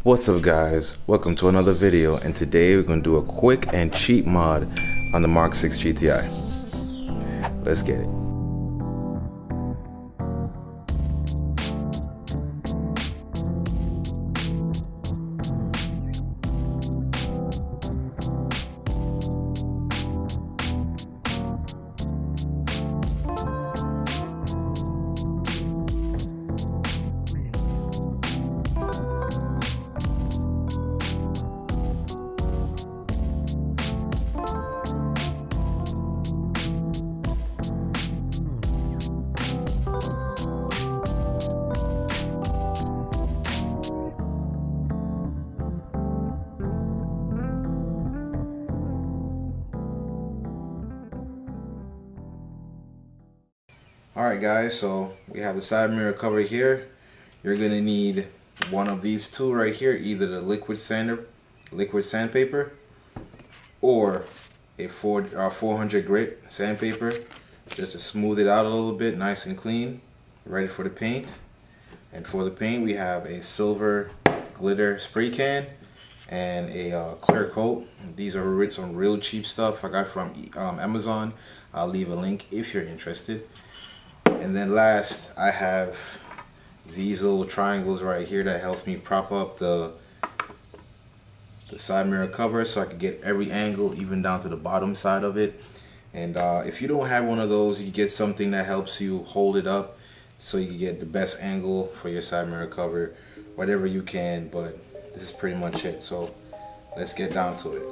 What's up guys, welcome to another video, and today we're going to do a quick and cheap mod on the Mark 6 GTI. Let's get it. Alright guys, so we have the side mirror cover here. You're going to need one of these two right here, either the liquid sandpaper or a 400 grit sandpaper, just to smooth it out a little bit, nice and clean, ready for the paint. And for the paint we have a silver glitter spray can and a clear coat. These are some real cheap stuff I got from Amazon. I'll leave a link if you're interested. And then last, I have these little triangles right here that helps me prop up the side mirror cover so I can get every angle, even down to the bottom side of it. And if you don't have one of those, you get something that helps you hold it up so you can get the best angle for your side mirror cover, whatever you can. But this is pretty much it, so let's get down to it.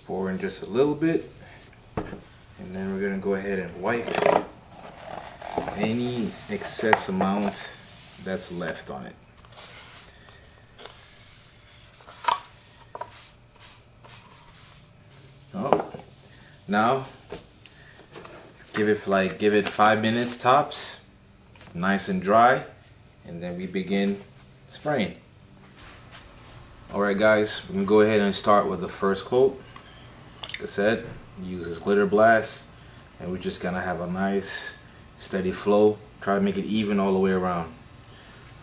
Pour in just a little bit, and then we're gonna go ahead and wipe any excess amount that's left on it. Oh, now give it 5 minutes tops, nice and dry, and then we begin spraying. Alright guys, we're gonna go ahead and start with the first coat. Like I said, use this glitter blast, and we're just gonna have a nice steady flow. Try to make it even all the way around.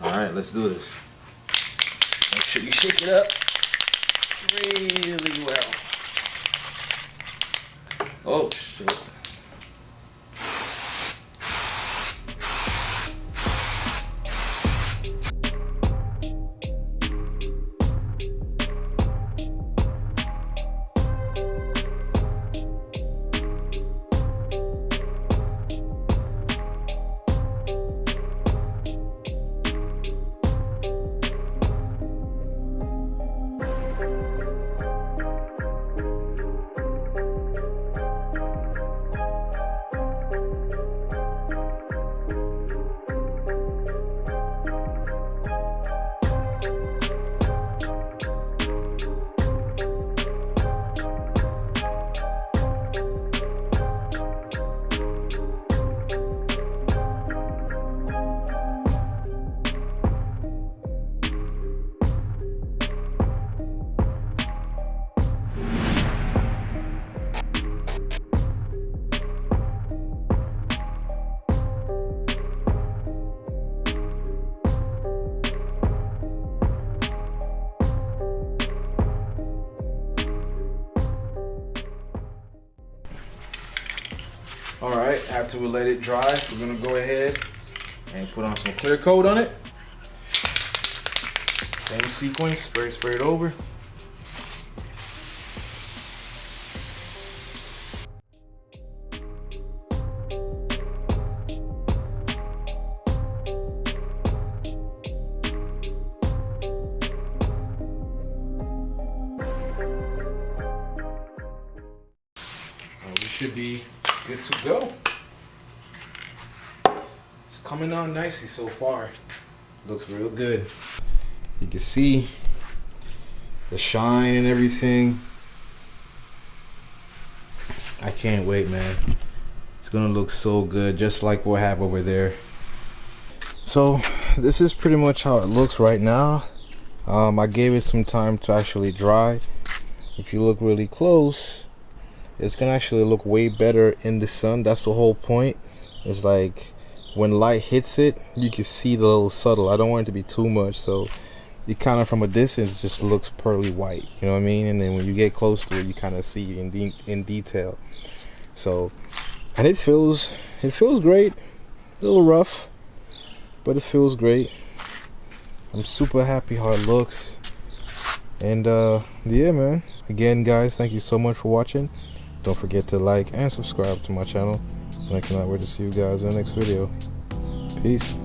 Alright, let's do this. Make sure you shake it up really well. Oh shit. Alright, after we let it dry, we're going to go ahead and put on some clear coat on it. Same sequence, spray it over. should be good to go. It's coming on nicely so far. Looks real good. You can see the shine and everything. I can't wait, man. It's gonna look so good, just like what happened over there. So this is pretty much how it looks right now. I gave it some time to actually dry. If you look really close, it's gonna actually look way better in the sun. That's the whole point. It's like when light hits it, you can see the little subtle. I don't want it to be too much, so it kind of from a distance it just looks pearly white, you know what I mean? And then when you get close to it, you kind of see it in detail. So, and it feels great. A little rough, but it feels great. I'm super happy how it looks. And yeah, man. Again, guys, thank you so much for watching. Don't forget to like and subscribe to my channel. And I cannot wait to see you guys in the next video. Peace.